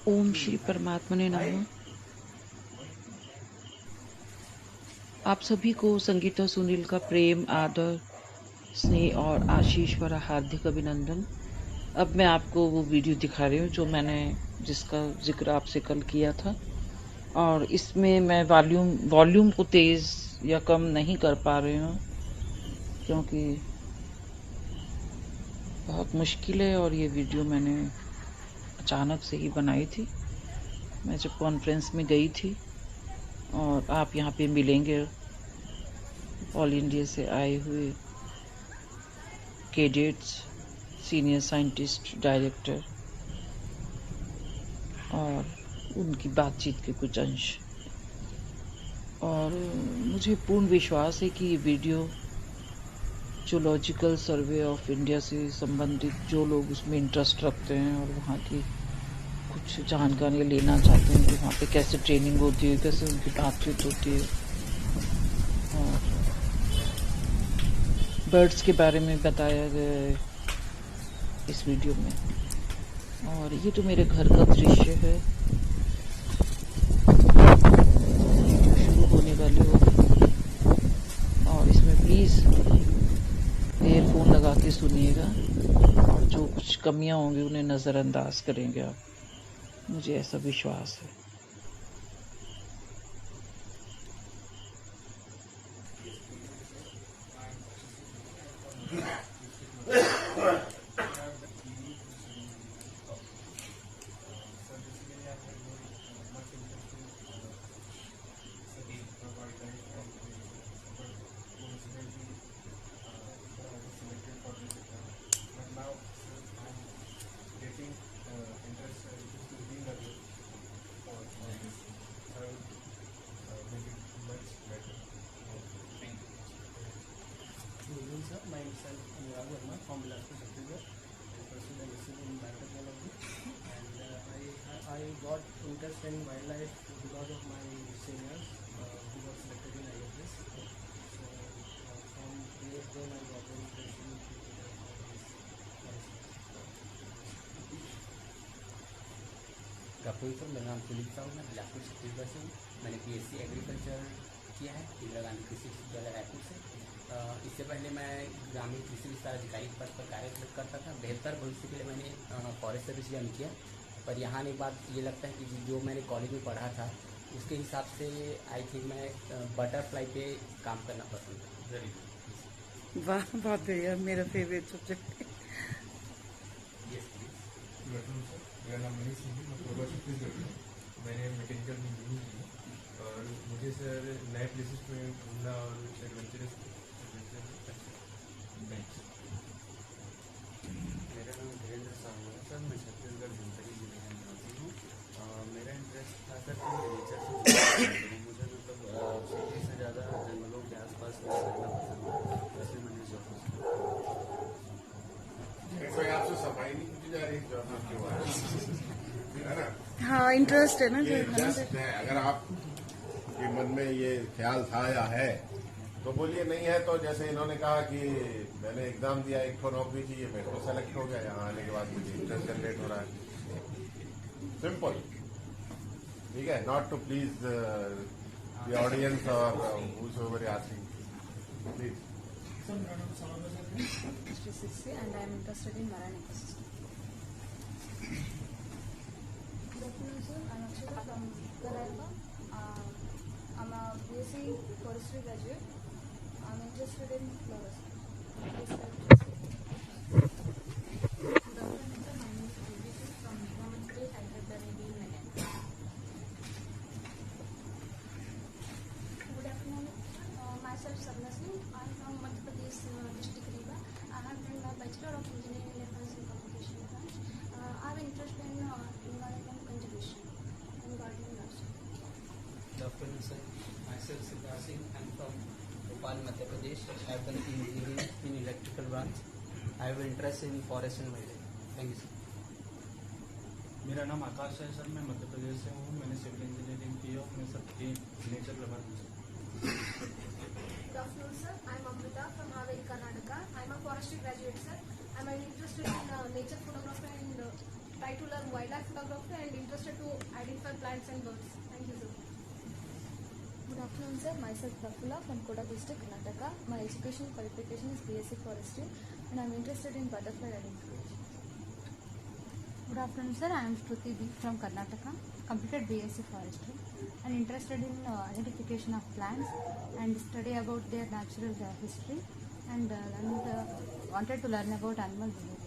ओम श्री परमात्मने नमः। आप सभी को संगीता सुनील का प्रेम, आदर, स्नेह और आशीष भरा हार्दिक अभिनंदन। अब मैं आपको वो वीडियो दिखा रही हूँ जिसका जिक्र आपसे कल किया था, और इसमें मैं वॉल्यूम को तेज या कम नहीं कर पा रही हूँ क्योंकि बहुत मुश्किल है। और ये वीडियो मैंने अचानक से ही बनाई थी। मैं जब कॉन्फ्रेंस में गई थी, और आप यहाँ पे मिलेंगे ऑल इंडिया से आए हुए कैडेट्स, सीनियर साइंटिस्ट, डायरेक्टर और उनकी बातचीत के कुछ अंश। और मुझे पूर्ण विश्वास है कि ये video zoological survey of India से संबंधित जो लोग उसमें इंटरेस्ट रखते हैं और वहाँ की कुछ जानकारी लेना चाहते हैं कि वहाँ पे कैसे ट्रेनिंग होती है, कैसे उनकी बातचीत होती है, और बर्ड्स के बारे में बताया गया है इस वीडियो में। और ये तो मेरे घर का दृश्य है जो शुरू होने वाली होगी, और इसमें प्लीज़ एयरफोन लगा के सुनिएगा, और जो कुछ कमियां होंगी उन्हें नज़रअंदाज करेंगे आप, मुझे ऐसा विश्वास है। Myself, Anurag Verma from Bilaspur, Chhattisgarh. I pursued MSc in biotechnology, and I got interest in wildlife because of my seniors who got selected in IFS. So from there, then I got the inspiration to prepare for this license. Doctor sir, मेरा नाम सुनील साहू, मैं बिलासपुर छत्तीसगढ़ से हूँ। मैंने PhD agriculture किया है इंदिरा गांधी कृषि विश्वविद्यालय रायपुर से। इससे पहले मैं ग्रामीण कृषि विस्तार अधिकारी पद पर कार्य करता था। बेहतर भविष्य के लिए मैंने फॉरेस्ट सर्विस ज्वाइन किया, पर यहाँ आने के बाद ये लगता है कि जो मैंने कॉलेज में पढ़ा था उसके हिसाब से आई थिंक मैं बटरफ्लाई पे काम करना पसंद करूँ। वाह, बहुत बढ़िया, मेरा फेवरेट सब्जेक्ट है। मेरा नाम मनीष सिंह है, मैं पूर्वा छत्तीसगढ़ में। मैंने मैकेनिकल इंजीनियरिंग की, और मुझे सर नए प्लेसेस में घूमना और एडवेंचरस मेरा नाम धीरेन्द्र साहू है सर। मैं छत्तीसगढ़ धमतरी जिले का निवासी हूँ। मेरा इंटरेस्ट था सर नेचर से मुझे मतलब सिटी से ज़्यादा जंगलों के आसपास रहना पसंद है, इसलिए मैंने जॉब कोई आपसे सफाई नहीं पूछी जा रही जॉब के बारे है ना? हाँ, इंटरेस्ट है ना ये जस्ट है। अगर आप के मन में ये ख्याल था या है तो बोलिए, नहीं है तो जैसे इन्होंने कहा कि मैंने एग्जाम दिया, एक तो नौकरी चाहिए, मेरे को सेलेक्ट हो गया, यहाँ आने के बाद मुझे इंटरेस्ट जनरेट हो रहा है। सिंपल, ठीक है। Not to please the audience और whosoever asking, please. And I am interested in marine ecosystem. Good afternoon, sir. I am Akshita from Karayapa. I am a BSc forestry graduate. I am interested in flowers. Yes, sir. Good afternoon, sir. My name is Aditi from Government State Hyderabad, Nagaland. Good afternoon, myself Sarnasni. I am from Madhya Pradesh district Rewa. I have done my Bachelor of Engineering in Electronics and Communication branch. I have interest in environment conservation and gardening also. Good afternoon, sir. Myself Siddharth Singh. I am from Bhopal, Madhya Pradesh. I have done engineering in electrical branch. I have interest in forest and wildlife. Thank you, sir. मेरा नाम आकाश है sir. मैं मध्य प्रदेश से हूँ। मैंने civil engineering की और मैं सबकी नेचर लवर हूँ sir. Good afternoon, sir. I am Amrita from Haveri, Karnataka. I am a forestry graduate, sir. I am interested in nature photography and try to learn wildlife photography and interested to identify plants and birds. Thank you, sir. Good afternoon, sir. Myself Prafula from Koda district, Karnataka. My educational qualification is BSc Forestry, and I am interested in butterfly identification. Good afternoon, sir. I am Shruti B from Karnataka. Completed BSc Forestry and interested in identification of plants and study about their natural history and wanted to learn about animal behaviors.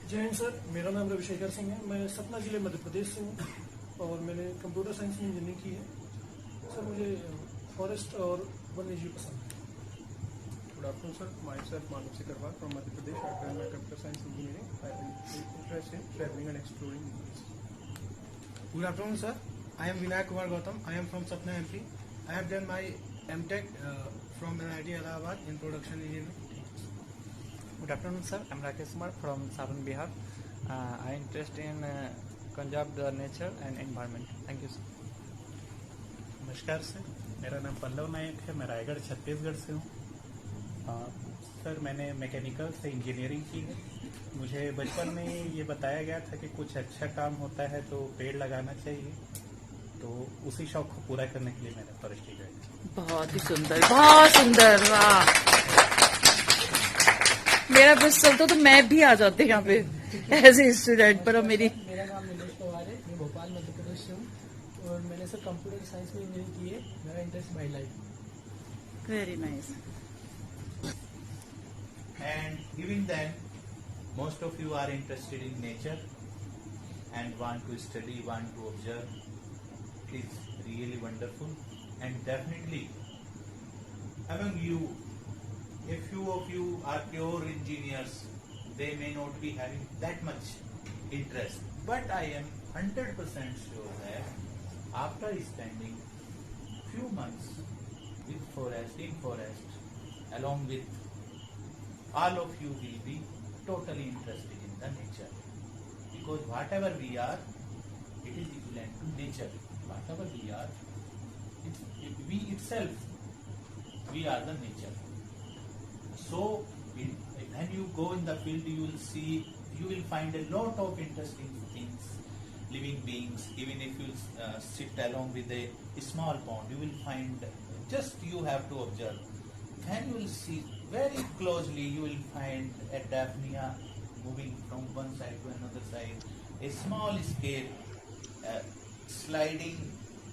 जय Hind sir, मेरा नाम रविशेखर सिंह है। मैं सतना जिले मध्य प्रदेश से हूँ और मैंने कंप्यूटर साइंस में इंजीनियरिंग की है। सर मुझे फॉरेस्ट और वन्यजीव पसंद है। Good afternoon, sir. Myself Manav Sikarwal from Madhya Pradesh. I've done my computer science engineering. I've been interested in traveling and exploring the place. Good afternoon, sir. I am Vinayak Kumar Gautam. I am from Satna, MP. I have done my MTech from NIT Allahabad in production engineering. Good afternoon, sir. I am Rakesh Kumar from Savan, Bihar. I am interested in conserve the nature and environment. Thank you, sir. नमस्कार sir, मेरा नाम पल्लव नायक है। मैं रायगढ़ छत्तीसगढ़ से हूँ। Sir मैंने mechanical से engineering की है। मुझे बचपन में ये बताया गया था कि कुछ अच्छा काम होता है तो पेड़ लगाना चाहिए, तो उसी शौक को पूरा करने के लिए मैंने फॉरेस्ट्री ज्वाइन किया। बहुत ही सुंदर, बहुत सुंदर, वाह। मेरा बस चलता तो मैं भी आ जाती यहाँ पे एज ए स्टूडेंट, पर अब मेरी। मेरा नाम नीलेश पवार है। मैं भोपाल मध्य प्रदेश से हूँ और मैंने सर कंप्यूटर साइंस में इंजीनियरिंग की है। मेरा interest wild life. Very nice. And even then, most of you are interested in nature and want to study, want to observe. It is really wonderful. And definitely, among you, a few of you are pure engineers. They may not be having that much interest. But I am 100% sure that after spending few months with forest, in forest, along with all of you will be totally interested in the nature, because whatever we are, it is equivalent to nature. Whatever we are, we itself, we are the nature. So when you go in the field, you will see, you will find a lot of interesting things, living beings. Even if you sit along with a small pond, you will find, just you have to observe. Then you will see very closely, you will find a daphnia moving from one side to another side, a small scale sliding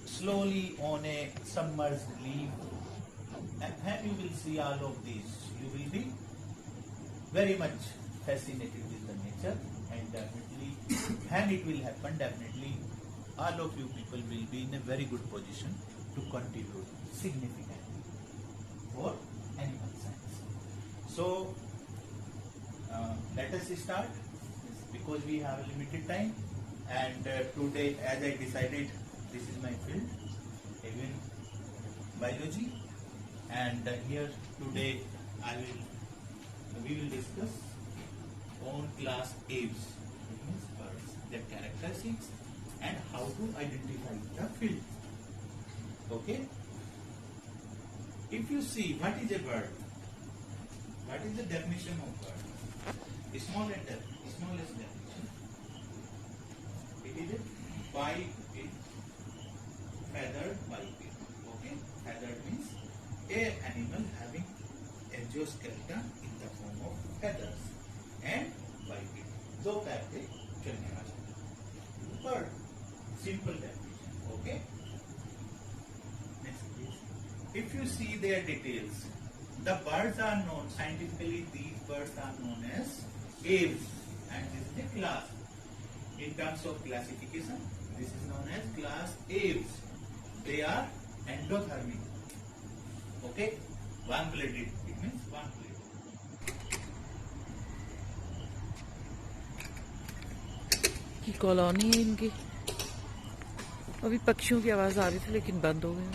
slowly on a submerged leaf, and when you will see all of these, you will be very much fascinated with the nature, and definitely when it will happen, definitely all of you people will be in a very good position to contribute significantly for animal science. So let us start, because we have limited time, and today, as I decided, this is my field, again biology, and here today we will discuss on class Aves, it means birds, their characteristics and how to identify the field. Okay? If you see what is a bird, what is the definition of bird? Smallest definition. It is a biped, feathered biped. Okay? Feathered means a animal having exoskeleton in the form of feathers, and biped, दो पैर पे चलने वाला bird. Simple definition. Okay? Next please. If you see their details, the birds are known, scientifically these birds are known as aves, and this is the class. In terms of classification, this is known as class aves. They are endothermic. Okay? Warm-blooded. It means warm-blooded. की colony है इनकी। अभी पक्षियों की आवाज आ रही थी लेकिन बंद हो गई।